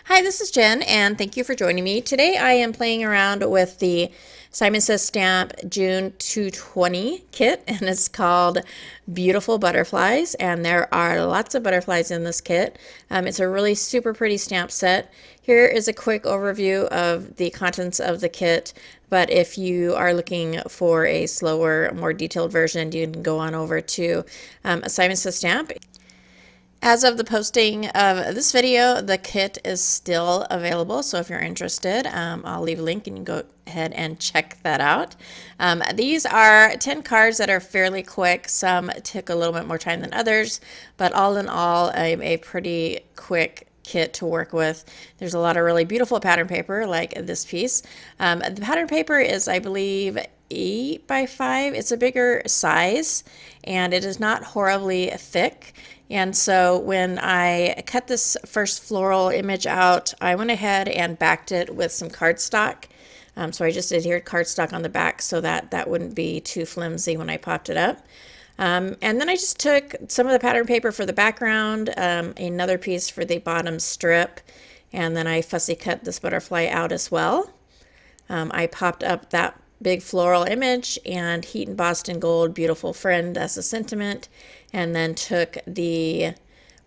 Hi, this is Jen, and thank you for joining me. Today I am playing around with the Simon Says Stamp June 220 kit, and it's called Beautiful Butterflies, and there are lots of butterflies in this kit. It's a really super pretty stamp set. Here is a quick overview of the contents of the kit, but if you are looking for a slower, more detailed version, you can go on over to Simon Says Stamp. As of the posting of this video, the kit is still available, so if you're interested, I'll leave a link and you can go ahead and check that out. These are 10 cards that are fairly quick. Some took a little bit more time than others, but all in all, a pretty quick kit to work with. There's a lot of really beautiful pattern paper like this piece. The pattern paper is, I believe, 8 by 5. It's a bigger size and it is not horribly thick. And so when I cut this first floral image out, I went ahead and backed it with some cardstock. So I just adhered cardstock on the back so that that wouldn't be too flimsy when I popped it up. And then I just took some of the pattern paper for the background, another piece for the bottom strip, and then I fussy cut this butterfly out as well. I popped up that big floral image and heat embossed in gold beautiful friend as a sentiment, and then took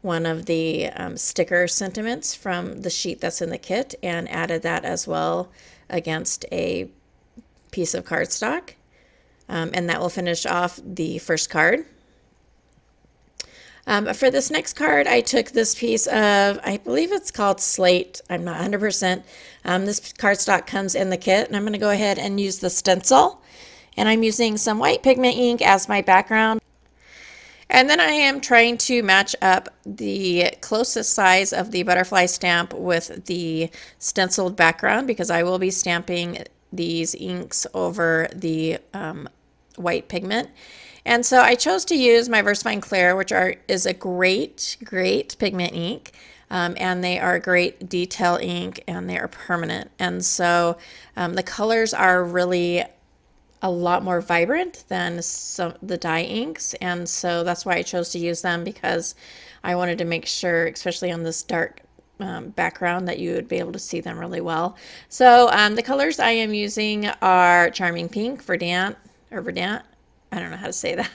one of the sticker sentiments from the sheet that's in the kit and added that as well against a piece of cardstock, and that will finish off the first card. For this next card, I took this piece of, I believe it's called Slate. I'm not 100%. This cardstock comes in the kit, and I'm going to go ahead and use the stencil. And I'm using some white pigment ink as my background. And then I am trying to match up the closest size of the butterfly stamp with the stenciled background, because I will be stamping these inks over the white pigment. And so I chose to use my Versafine Clear, which is a great pigment ink. And they are great detail ink, and they are permanent. And so the colors are really a lot more vibrant than the dye inks. And so that's why I chose to use them, because I wanted to make sure, especially on this dark background, that you would be able to see them really well. So the colors I am using are Charming Pink, Verdant, I don't know how to say that.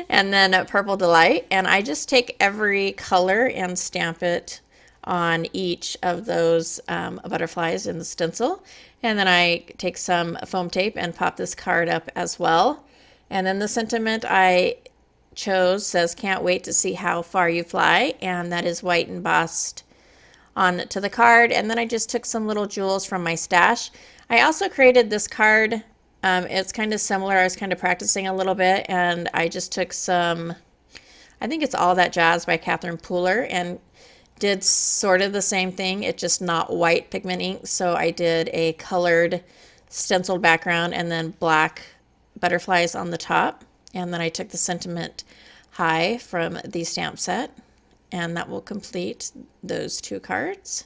And then Purple Delight. And I just take every color and stamp it on each of those butterflies in the stencil. And then I take some foam tape and pop this card up as well. And then the sentiment I chose says, "Can't wait to see how far you fly." And that is white embossed onto the card. And then I just took some little jewels from my stash. I also created this card. It's kind of similar. I was kind of practicing a little bit, and I just took some, I think it's All That Jazz by Catherine Pooler, and did sort of the same thing. It's just not white pigment ink. So I did a colored stenciled background and then black butterflies on the top. And then I took the sentiment High from the stamp set, and that will complete those two cards.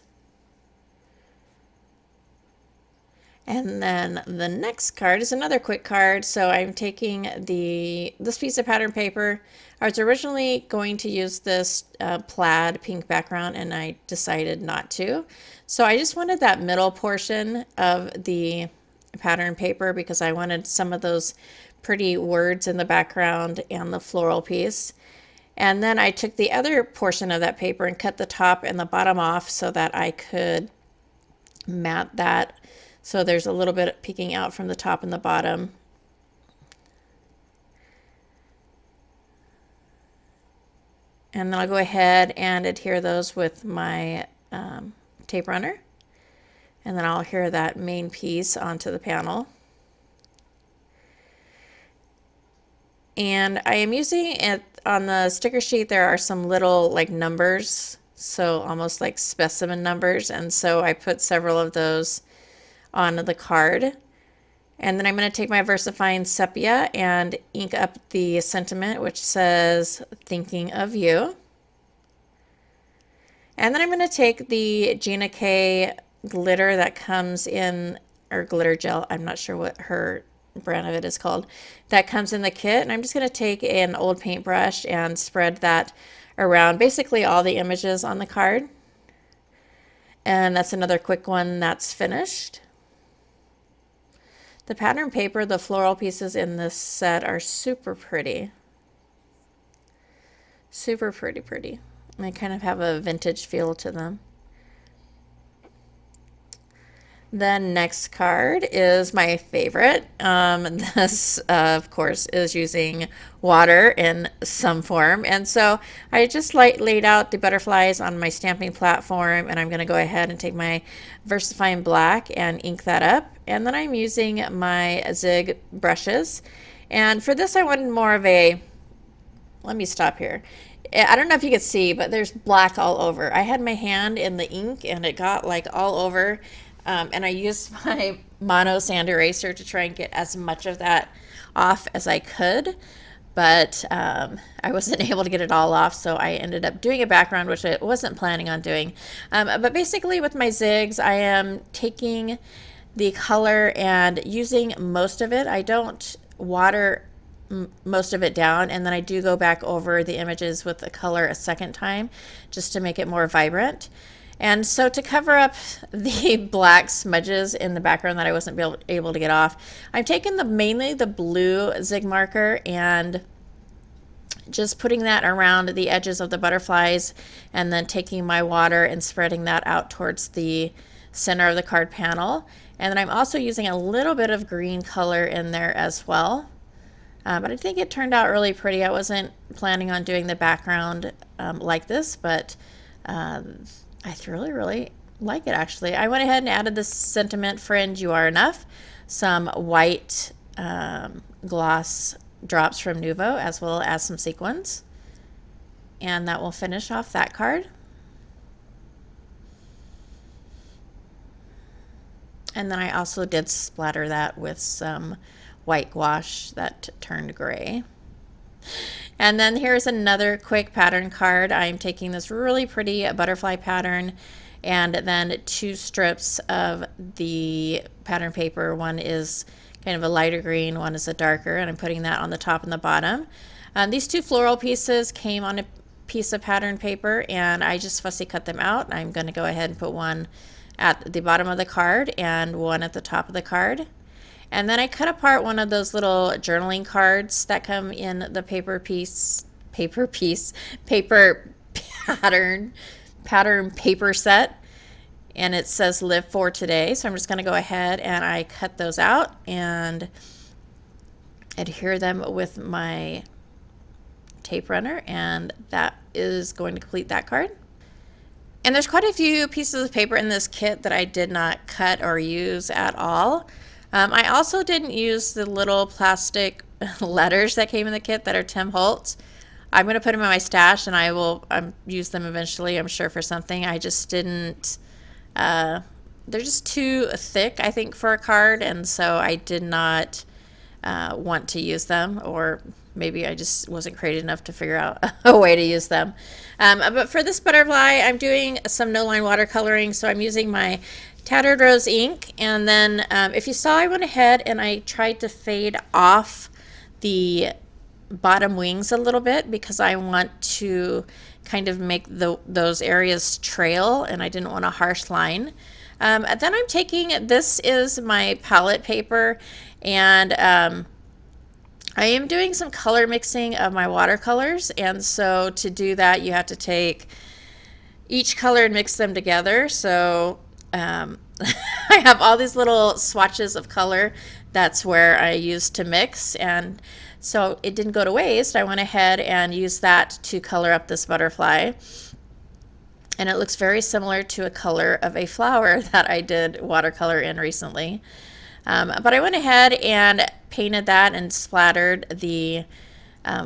And then the next card is another quick card. So I'm taking this piece of pattern paper. I was originally going to use this plaid pink background, and I decided not to. So I just wanted that middle portion of the pattern paper, because I wanted some of those pretty words in the background and the floral piece. And then I took the other portion of that paper and cut the top and the bottom off so that I could mat that. So there's a little bit peeking out from the top and the bottom. And then I'll go ahead and adhere those with my tape runner. And then I'll adhere that main piece onto the panel. And I am using it on the sticker sheet. There are some little like numbers, so almost like specimen numbers. And so I put several of those on the card. And then I'm going to take my Versafine sepia and ink up the sentiment, which says "Thinking of You." And then I'm going to take the Gina K glitter that comes in, or glitter gel, I'm not sure what her brand of it is called, that comes in the kit. And I'm just going to take an old paintbrush and spread that around basically all the images on the card. And that's another quick one that's finished. The pattern paper, the floral pieces in this set are super pretty. Super pretty. They kind of have a vintage feel to them. The next card is my favorite. This, of course, is using water in some form. And so I just laid out the butterflies on my stamping platform, and I'm going to go ahead and take my Versafine black and ink that up. And then I'm using my Zig brushes. And for this, I wanted more of a, let me stop here. I don't know if you can see, but there's black all over. I had my hand in the ink and it got like all over. And I used my mono sand eraser to try and get as much of that off as I could, but I wasn't able to get it all off, so I ended up doing a background, which I wasn't planning on doing. But basically with my zigs, I am taking the color and using most of it. I don't water most of it down, and then I do go back over the images with the color a second time just to make it more vibrant. And so to cover up the black smudges in the background that I wasn't able to get off, I'm taking mainly the blue Zig marker and just putting that around the edges of the butterflies, and then taking my water and spreading that out towards the center of the card panel. And then I'm also using a little bit of green color in there as well. But I think it turned out really pretty. I wasn't planning on doing the background like this, but I really like it actually. I went ahead and added this sentiment, "Friend, you are enough," some white gloss drops from Nuvo, as well as some sequins. And that will finish off that card. And then I also did splatter that with some white gouache that turned gray. And then here's another quick pattern card. I'm taking this really pretty butterfly pattern and then 2 strips of the pattern paper. One is kind of a lighter green, one is a darker, and I'm putting that on the top and the bottom. These 2 floral pieces came on a piece of pattern paper, and I just fussy cut them out. I'm going to go ahead and put one at the bottom of the card and one at the top of the card. And then I cut apart one of those little journaling cards that come in the paper pattern paper set, and it says "Live for Today." So I'm just going to go ahead and I cut those out and adhere them with my tape runner, and that is going to complete that card. And there's quite a few pieces of paper in this kit that I did not cut or use at all. I also didn't use the little plastic letters that came in the kit that are Tim Holtz. I'm going to put them in my stash, and I will use them eventually, I'm sure, for something. I just didn't, they're just too thick, I think, for a card, and so I did not want to use them, or maybe I just wasn't creative enough to figure out a way to use them. But for this butterfly, I'm doing some no-line watercoloring, so I'm using my Tattered Rose ink, and then if you saw, I went ahead and I tried to fade off the bottom wings a little bit because I want to kind of make those areas trail, and I didn't want a harsh line. Then I'm taking, this is my palette paper, and I am doing some color mixing of my watercolors, and so to do that you have to take each color and mix them together. So I have all these little swatches of color. That's where I used to mix, and so it didn't go to waste. I went ahead and used that to color up this butterfly, and it looks very similar to a color of a flower that I did watercolor in recently. But I went ahead and painted that and splattered the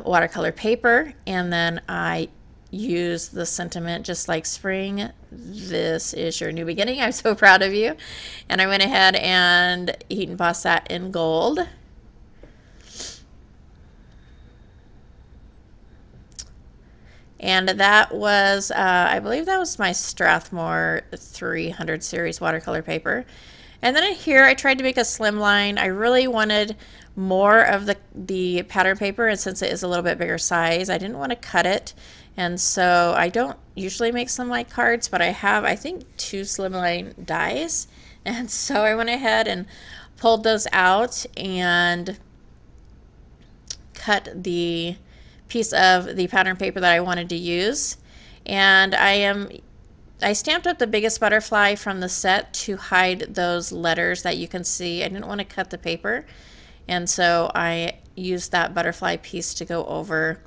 watercolor paper, and then I use the sentiment, "Just like spring, this is your new beginning. I'm so proud of you." And I went ahead and heat embossed that in gold. And that was, I believe that was my Strathmore 300 series watercolor paper. And then here I tried to make a slim line. I really wanted more of the pattern paper, and since it is a little bit bigger size, I didn't want to cut it And so I don't usually make slimline cards, but I have, I think, 2 slimline dies. And so I went ahead and pulled those out and cut the piece of the pattern paper that I wanted to use. And I stamped up the biggest butterfly from the set to hide those letters that you can see. I didn't want to cut the paper, and so I used that butterfly piece to go over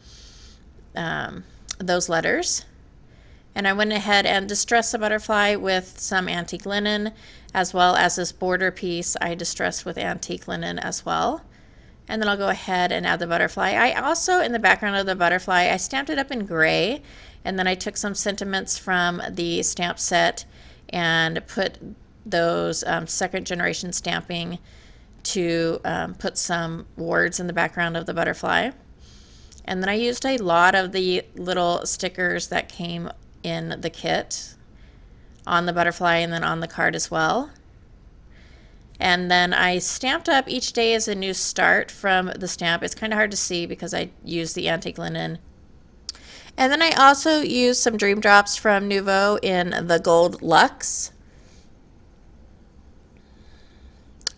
those letters. And I went ahead and distressed the butterfly with some antique linen, as well as this border piece I distressed with antique linen as well. And then I'll go ahead and add the butterfly. I also, in the background of the butterfly, I stamped it up in gray, and then I took some sentiments from the stamp set and put those second generation stamping to put some words in the background of the butterfly. And then I used a lot of the little stickers that came in the kit on the butterfly and then on the card as well. And then I stamped up each day as a new start from the stamp. It's kind of hard to see because I used the antique linen. And then I also used some Dream Drops from Nuvo in the Gold Luxe.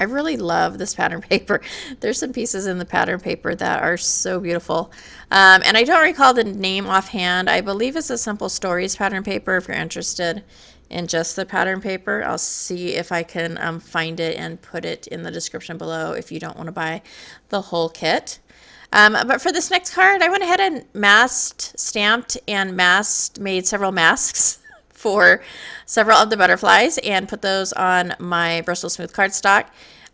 I really love this pattern paper. There's some pieces in the pattern paper that are so beautiful. And I don't recall the name offhand. I believe it's a Simple Stories pattern paper if you're interested in just the pattern paper. I'll see if I can find it and put it in the description below if you don't want to buy the whole kit. But for this next card, I went ahead and stamped and made several masks for several of the butterflies and put those on my Bristol Smooth cardstock.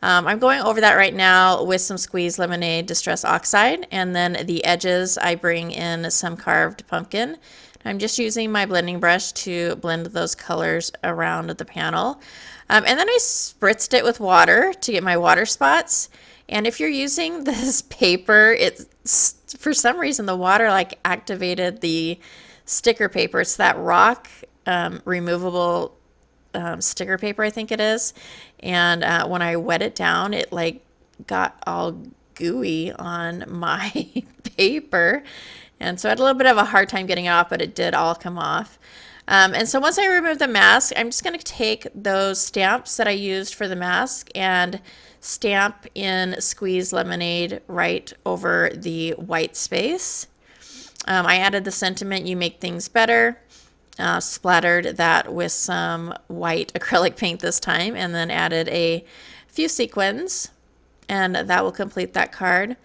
I'm going over that right now with some Squeeze Lemonade Distress Oxide, and then the edges I bring in some carved pumpkin. I'm just using my blending brush to blend those colors around the panel. And then I spritzed it with water to get my water spots. And if you're using this paper, it's for some reason the water like activated the sticker paper. It's that rock removable sticker paper, I think it is. And when I wet it down, it like got all gooey on my paper. And so I had a little bit of a hard time getting it off, but it did all come off. And so once I remove the mask, I'm just going to take those stamps that I used for the mask and stamp in Squeeze Lemonade right over the white space. I added the sentiment, "You make things better," splattered that with some white acrylic paint this time, and then added a few sequins, and that will complete that card.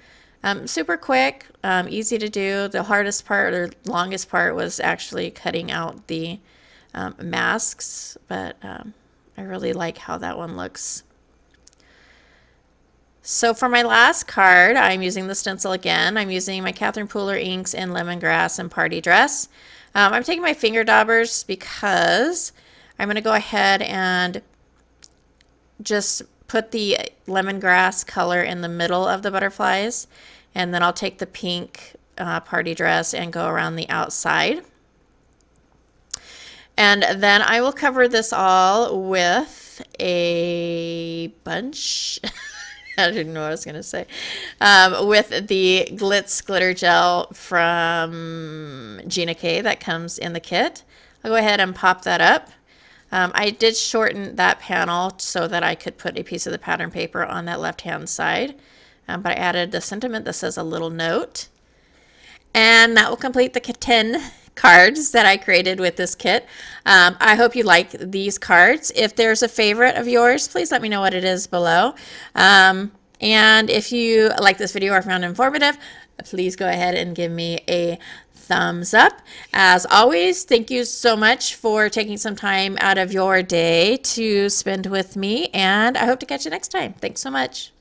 Super quick, easy to do. The hardest part or longest part was actually cutting out the masks, but I really like how that one looks. So for my last card, I'm using the stencil again. I'm using my Catherine Pooler inks in Lemongrass and Party Dress. I'm taking my finger daubers because I'm going to go ahead and just put the lemongrass color in the middle of the butterflies, and then I'll take the pink Party Dress and go around the outside. And then I will cover this all with a bunch I didn't know what I was going to say. With the Glitz Glitter Gel from Gina K that comes in the kit. I'll go ahead and pop that up. I did shorten that panel so that I could put a piece of the pattern paper on that left-hand side. But I added the sentiment that says "a little note." And that will complete the 10 cards that I created with this kit. I hope you like these cards. If there's a favorite of yours, please let me know what it is below. And if you like this video or found it informative, please go ahead and give me a thumbs up. As always, thank you so much for taking some time out of your day to spend with me, and I hope to catch you next time. Thanks so much.